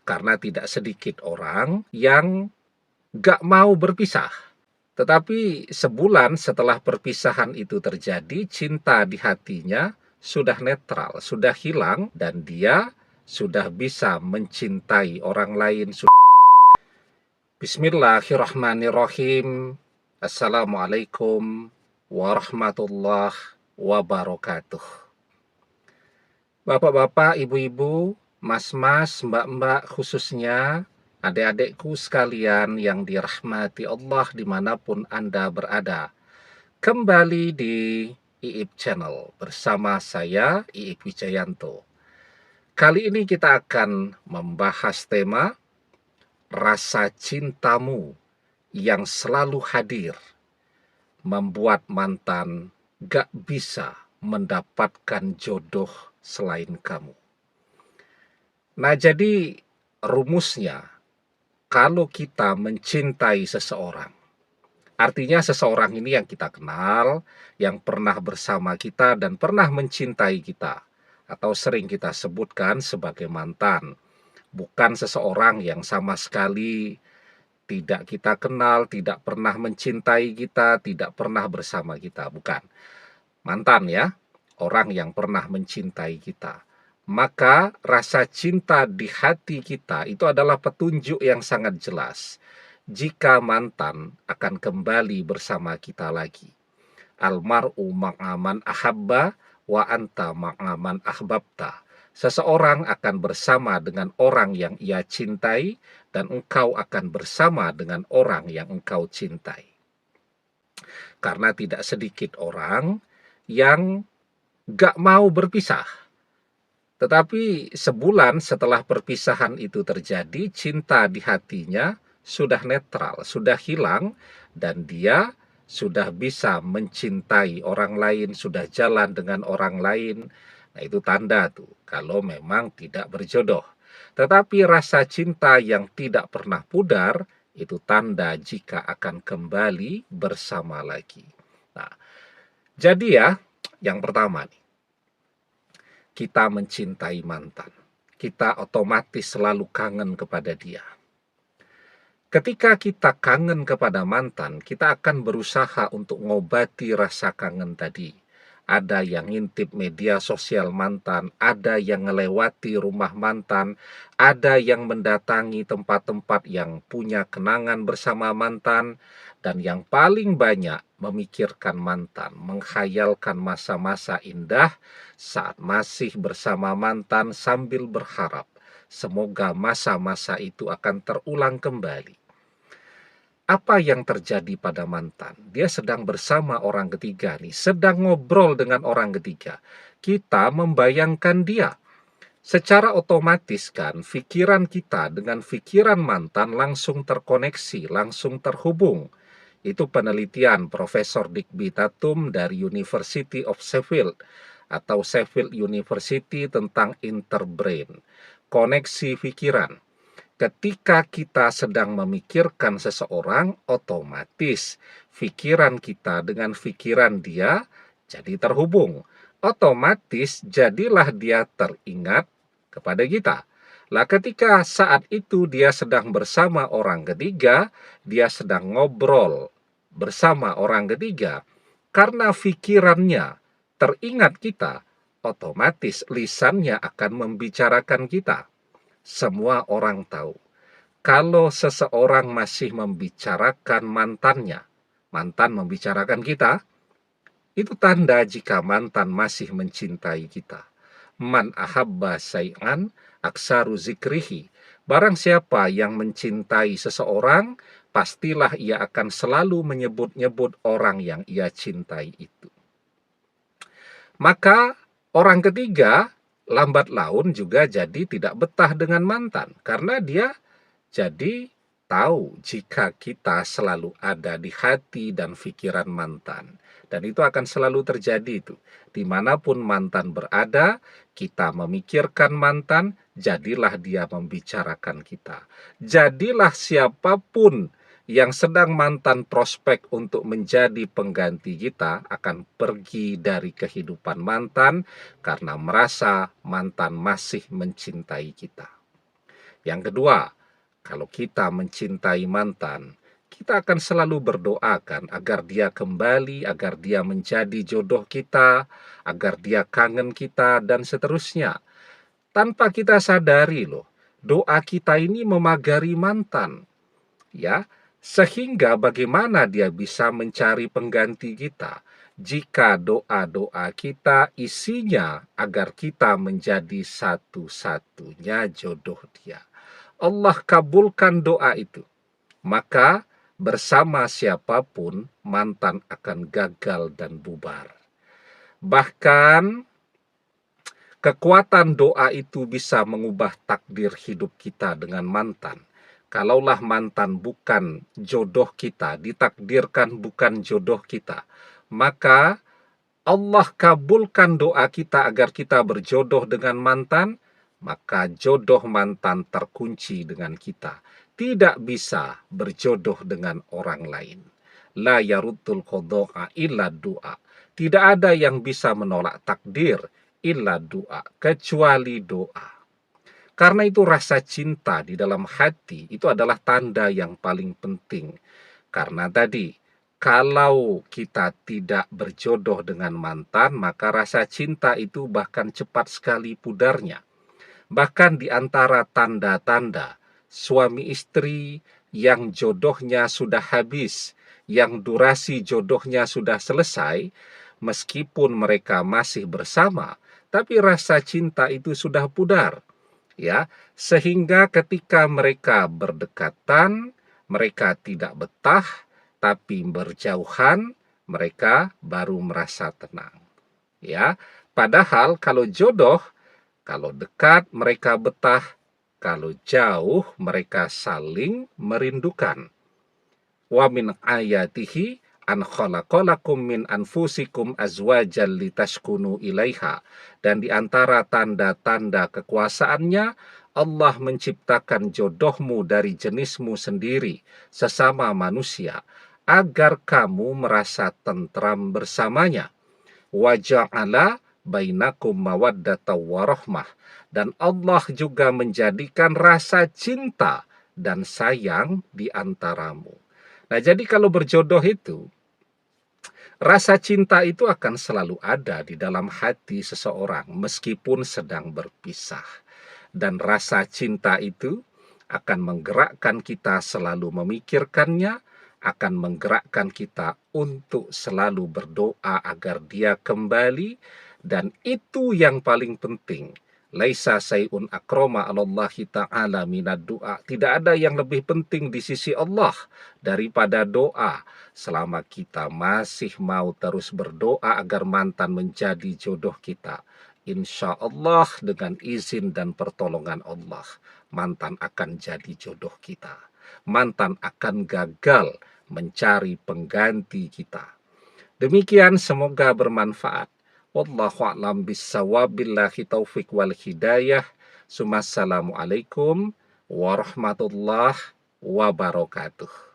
Karena tidak sedikit orang yang gak mau berpisah. Tetapi sebulan setelah perpisahan itu terjadi, cinta di hatinya sudah netral, sudah hilang, dan dia sudah bisa mencintai orang lain. Bismillahirrahmanirrahim. Assalamualaikum warahmatullahi wabarakatuh. Bapak-bapak, ibu-ibu, mas-mas, mbak-mbak, khususnya adik-adikku sekalian yang dirahmati Allah dimanapun Anda berada. Kembali di Iip Channel bersama saya, Iip Wijayanto. Kali ini kita akan membahas tema rasa cintamu yang selalu hadir, membuat mantan gak bisa mendapatkan jodoh selain kamu. Nah, jadi rumusnya, kalau kita mencintai seseorang, artinya seseorang ini yang kita kenal, yang pernah bersama kita dan pernah mencintai kita, atau sering kita sebutkan sebagai mantan. Bukan seseorang yang sama sekali tidak kita kenal, tidak pernah mencintai kita, tidak pernah bersama kita, bukan. Mantan ya, orang yang pernah mencintai kita. Maka rasa cinta di hati kita itu adalah petunjuk yang sangat jelas jika mantan akan kembali bersama kita lagi. Almar'u ma'aman ahabba wa anta ma'aman ahbabta. Seseorang akan bersama dengan orang yang ia cintai dan engkau akan bersama dengan orang yang engkau cintai. Karena tidak sedikit orang yang gak mau berpisah. Tetapi sebulan setelah perpisahan itu terjadi, cinta di hatinya sudah netral, sudah hilang, dan dia sudah bisa mencintai orang lain, sudah jalan dengan orang lain. Nah, itu tanda tuh, kalau memang tidak berjodoh. Tetapi rasa cinta yang tidak pernah pudar, itu tanda jika akan kembali bersama lagi. Nah, jadi ya, yang pertama nih, kita mencintai mantan. Kita otomatis selalu kangen kepada dia. Ketika kita kangen kepada mantan, kita akan berusaha untuk ngobati rasa kangen tadi. Ada yang ngintip media sosial mantan, ada yang ngelewati rumah mantan, ada yang mendatangi tempat-tempat yang punya kenangan bersama mantan, dan yang paling banyak memikirkan mantan, menghayalkan masa-masa indah saat masih bersama mantan sambil berharap semoga masa-masa itu akan terulang kembali. Apa yang terjadi pada mantan? Dia sedang bersama orang ketiga nih, sedang ngobrol dengan orang ketiga. Kita membayangkan dia. Secara otomatis kan, pikiran kita dengan pikiran mantan langsung terkoneksi, langsung terhubung. Itu penelitian Profesor Digby Tatum dari University of Sheffield atau Sheffield University tentang interbrain. Koneksi pikiran. Ketika kita sedang memikirkan seseorang, otomatis pikiran kita dengan pikiran dia jadi terhubung. Otomatis jadilah dia teringat kepada kita. Lah ketika saat itu dia sedang bersama orang ketiga, dia sedang ngobrol bersama orang ketiga, karena pikirannya teringat kita, otomatis lisannya akan membicarakan kita. Semua orang tahu, kalau seseorang masih membicarakan mantannya, mantan membicarakan kita, itu tanda jika mantan masih mencintai kita. Man ahabba say'an aksaru zikrihi. Barang siapa yang mencintai seseorang, pastilah ia akan selalu menyebut-nyebut orang yang ia cintai itu. Maka orang ketiga lambat laun juga jadi tidak betah dengan mantan, karena dia jadi tahu jika kita selalu ada di hati dan pikiran mantan. Dan itu akan selalu terjadi itu. Dimanapun mantan berada, kita memikirkan mantan, jadilah dia membicarakan kita. Jadilah siapapun yang sedang mantan prospek untuk menjadi pengganti kita akan pergi dari kehidupan mantan karena merasa mantan masih mencintai kita. Yang kedua, kalau kita mencintai mantan, kita akan selalu berdoakan agar dia kembali, agar dia menjadi jodoh kita, agar dia kangen kita, dan seterusnya. Tanpa kita sadari loh, doa kita ini memagari mantan, ya, sehingga bagaimana dia bisa mencari pengganti kita jika doa-doa kita isinya agar kita menjadi satu-satunya jodoh dia. Allah kabulkan doa itu, maka bersama siapapun mantan akan gagal dan bubar. Bahkan kekuatan doa itu bisa mengubah takdir hidup kita dengan mantan. Kalaulah mantan bukan jodoh kita, ditakdirkan bukan jodoh kita, maka Allah kabulkan doa kita agar kita berjodoh dengan mantan, maka jodoh mantan terkunci dengan kita. Tidak bisa berjodoh dengan orang lain. La yaruddul qada'a illa du'a. Tidak ada yang bisa menolak takdir illa du'a, kecuali doa. Karena itu rasa cinta di dalam hati itu adalah tanda yang paling penting. Karena tadi, kalau kita tidak berjodoh dengan mantan, maka rasa cinta itu bahkan cepat sekali pudarnya. Bahkan di antara tanda-tanda suami istri yang jodohnya sudah habis, yang durasi jodohnya sudah selesai, meskipun mereka masih bersama, tapi rasa cinta itu sudah pudar, ya, sehingga ketika mereka berdekatan, mereka tidak betah, tapi berjauhan, mereka baru merasa tenang, ya. Padahal kalau jodoh, kalau dekat mereka betah, kalau jauh mereka saling merindukan. Wa min ayatihi an khalaqalakum min anfusikum azwajan litaskunu ilaiha. Dan di antara tanda-tanda kekuasaannya, Allah menciptakan jodohmu dari jenismu sendiri, sesama manusia, agar kamu merasa tentram bersamanya. Wa ja'ala bainakum mawaddata warahmah. Dan Allah juga menjadikan rasa cinta dan sayang di antaramu. Nah, jadi kalau berjodoh itu, rasa cinta itu akan selalu ada di dalam hati seseorang meskipun sedang berpisah. Dan rasa cinta itu akan menggerakkan kita selalu memikirkannya, akan menggerakkan kita untuk selalu berdoa agar dia kembali, dan itu yang paling penting. Laisa sayun akroma alallahi ta'ala minad doa. Tidak ada yang lebih penting di sisi Allah daripada doa. Selama kita masih mau terus berdoa agar mantan menjadi jodoh kita, insya Allah dengan izin dan pertolongan Allah, mantan akan jadi jodoh kita. Mantan akan gagal mencari pengganti kita. Demikian, semoga bermanfaat. Wallahu a'lam bissawab, billahi taufik wal hidayah. Assalamualaikum warahmatullahi wabarakatuh.